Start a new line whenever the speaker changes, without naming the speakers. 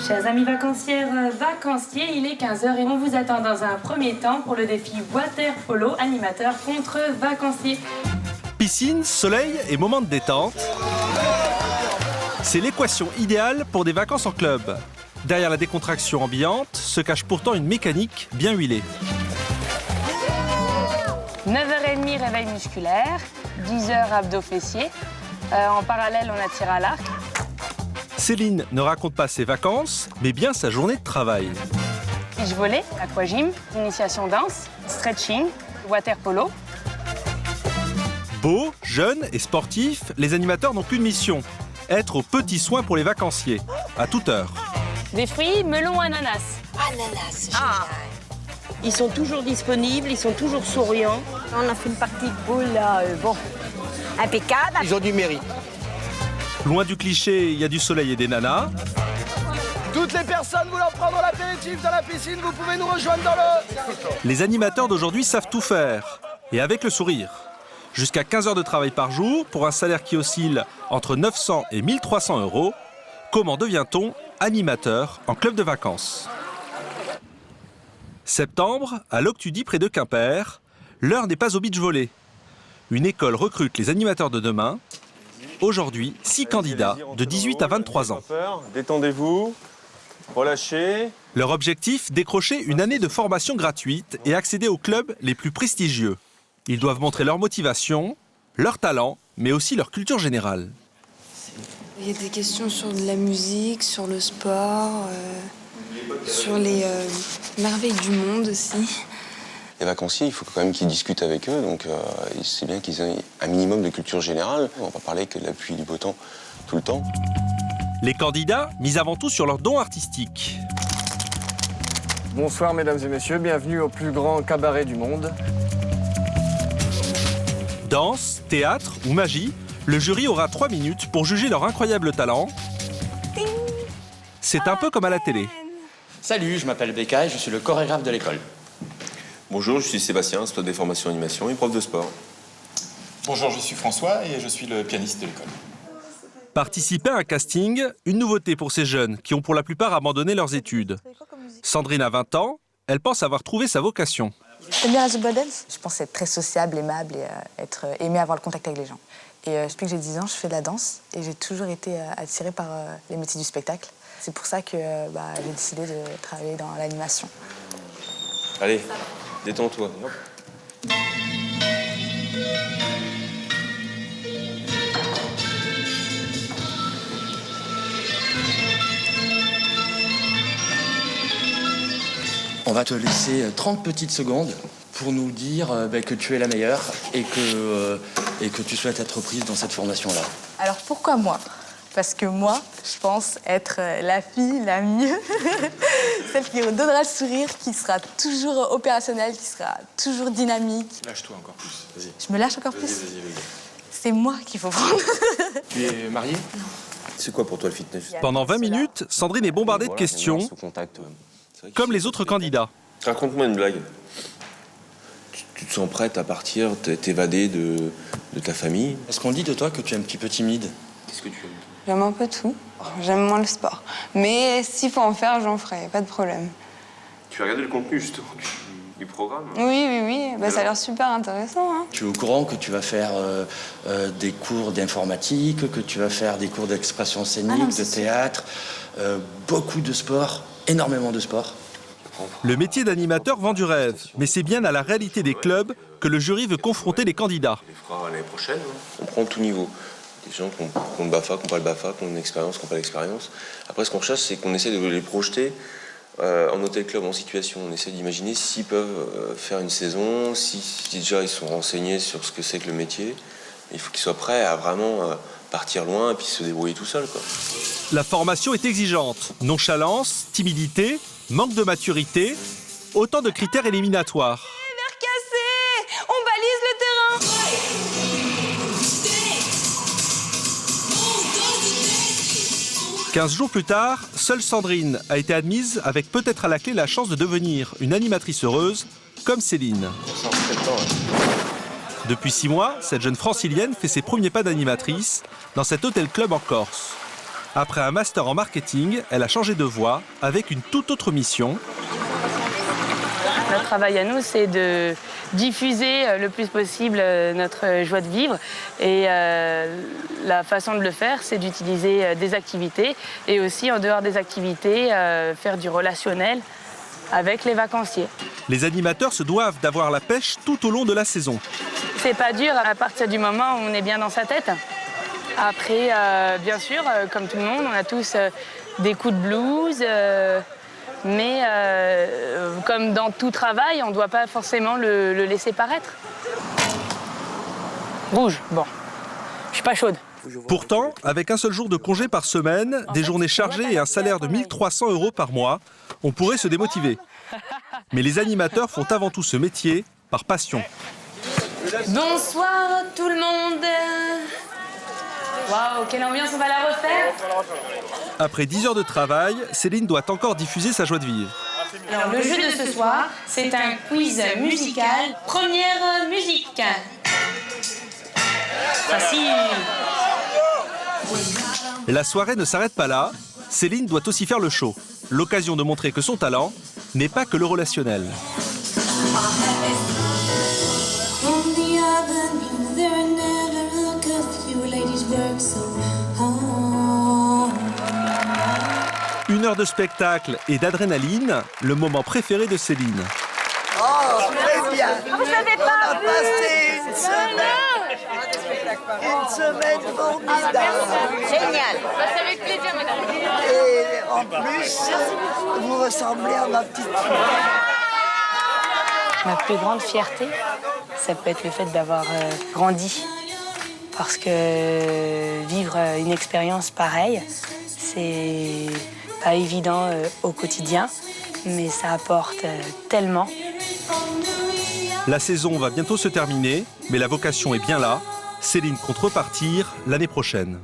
Chers amis vacancières, vacanciers, il est 15h et on vous attend dans un premier temps pour le défi water polo animateur contre vacanciers.
Piscine, soleil et moments de détente. C'est l'équation idéale pour des vacances en club. Derrière la décontraction ambiante se cache pourtant une mécanique bien huilée.
9h30 réveil musculaire, 10h abdos fessiers. En parallèle, on attire à l'arc.
Céline ne raconte pas ses vacances, mais bien sa journée de travail.
Beach volley, aquagym, initiation danse, stretching, water polo.
Beaux, jeunes et sportifs, les animateurs n'ont qu'une mission, être aux petits soins pour les vacanciers, à toute heure.
Des fruits, melon, ananas.
Ananas, génial. Ils sont toujours disponibles, ils sont toujours souriants. On a fait une partie de boule, là, impeccable.
Ils ont du mérite.
Loin du cliché, il y a du soleil et des nanas.
Toutes les personnes voulant prendre l'apéritif dans la piscine, vous pouvez nous rejoindre dans le...
Les animateurs d'aujourd'hui savent tout faire, et avec le sourire. Jusqu'à 15 heures de travail par jour, pour un salaire qui oscille entre 900 et 1300 euros. Comment devient-on animateur en club de vacances? Septembre, à l'Octudie près de Quimper, l'heure n'est pas au beach volley. Une école recrute les animateurs de demain. Aujourd'hui, 6 candidats de 18 à 23 ans.
Détendez-vous, relâchez.
Leur objectif, décrocher une année de formation gratuite et accéder aux clubs les plus prestigieux. Ils doivent montrer leur motivation, leur talent, mais aussi leur culture générale.
Il y a des questions sur de la musique, sur le sport, sur les merveilles du monde aussi.
Les vacanciers, il faut quand même qu'ils discutent avec eux, donc c'est bien qu'ils aient un minimum de culture générale. On va pas parler que de la pluie et du beau temps tout le temps.
Les candidats misent avant tout sur leurs dons artistiques.
Bonsoir mesdames et messieurs, bienvenue au plus grand cabaret du monde.
Danse, théâtre ou magie, le jury aura 3 minutes pour juger leur incroyable talent. C'est un peu comme à la télé.
Salut, je m'appelle Becca et je suis le chorégraphe de l'école.
Bonjour, je suis Sébastien, instructeur des formations animation et prof de sport.
Bonjour, je suis François et je suis le pianiste de l'école.
Participer à un casting, une nouveauté pour ces jeunes qui ont pour la plupart abandonné leurs études. Sandrine a 20 ans, elle pense avoir trouvé sa vocation.
T'aimes bien la zumba dance? Je pense être très sociable, aimable et être aimé avoir le contact avec les gens. Et depuis que j'ai 10 ans, je fais de la danse et j'ai toujours été attirée par les métiers du spectacle. C'est pour ça que j'ai décidé de travailler dans l'animation.
Allez, détends-toi.
On va te laisser 30 petites secondes pour nous dire que tu es la meilleure et que tu souhaites être prise dans cette formation-là.
Alors pourquoi moi? Parce que moi, je pense être la fille la mieux, celle qui redonnera le sourire, qui sera toujours opérationnelle, qui sera toujours dynamique.
Lâche-toi encore plus, vas-y.
Je me lâche encore plus?
Vas-y.
C'est moi qu'il faut prendre.
Tu es mariée?
C'est quoi pour toi le fitness?
Pendant 20 minutes, Sandrine est bombardée de questions, comme les autres candidats.
Raconte-moi une blague. Tu te sens prête à partir, t'évader de ta famille?
Est-ce qu'on dit de toi que tu es un petit peu timide?
Qu'est-ce que tu aimes?
J'aime un peu tout. J'aime moins le sport. Mais s'il faut en faire, j'en ferai, pas de problème.
Tu as regardé le contenu justement du programme?
Oui. Ça a l'air super intéressant. Hein.
Tu es au courant que tu vas faire des cours d'informatique, que tu vas faire des cours d'expression scénique, de théâtre, beaucoup de sport, énormément de sport.
Le métier d'animateur vend du rêve, mais c'est bien à la réalité des clubs que le jury veut confronter les candidats.
On les fera l'année prochaine. On prend tout niveau. Des gens qui ont le BAFA, qui n'ont pas le BAFA, qui ont une expérience, qui n'ont pas l'expérience. Après, ce qu'on recherche, c'est qu'on essaie de les projeter en hôtel club, en situation. On essaie d'imaginer s'ils peuvent faire une saison, si déjà ils sont renseignés sur ce que c'est que le métier. Il faut qu'ils soient prêts à vraiment partir loin et puis se débrouiller tout seuls, quoi.
La formation est exigeante. Nonchalance, timidité, manque de maturité, autant de critères éliminatoires.
Verre cassé! On balise le terrain!
15 jours plus tard, seule Sandrine a été admise avec peut-être à la clé la chance de devenir une animatrice heureuse comme Céline. Depuis 6 mois, cette jeune francilienne fait ses premiers pas d'animatrice dans cet hôtel club en Corse. Après un master en marketing, elle a changé de voie avec une toute autre mission.
Notre travail à nous, c'est de diffuser le plus possible notre joie de vivre. Et la façon de le faire, c'est d'utiliser des activités et aussi, en dehors des activités, faire du relationnel avec les vacanciers.
Les animateurs se doivent d'avoir la pêche tout au long de la saison.
C'est pas dur à partir du moment où on est bien dans sa tête. Après, bien sûr, comme tout le monde, on a tous des coups de blues. Mais comme dans tout travail, on ne doit pas forcément le laisser paraître. Rouge, bon, je suis pas chaude.
Pourtant, avec un seul jour de congé par semaine, des journées chargées et un salaire de 1 300 € par mois, on pourrait se démotiver. Mais les animateurs font avant tout ce métier par passion.
Bonsoir tout le monde. Waouh, quelle ambiance, on va la refaire.
Après 10 heures de travail, Céline doit encore diffuser sa joie de vivre.
Alors, le jeu de ce soir, c'est un quiz musical. Première musique. Facile.
La soirée ne s'arrête pas là. Céline doit aussi faire le show. L'occasion de montrer que son talent n'est pas que le relationnel. Une heure de spectacle et d'adrénaline, le moment préféré de Céline.
Oh, très bien.
Vous savez pas
On a passé une semaine formidable.
Génial.
C'est avec plaisir, madame.
Et en plus, vous ressemblez à ma petite fille.
Ma plus grande fierté, ça peut être le fait d'avoir grandi. Parce que vivre une expérience pareille, c'est pas évident au quotidien, mais ça apporte tellement.
La saison va bientôt se terminer, mais la vocation est bien là. Céline compte repartir l'année prochaine.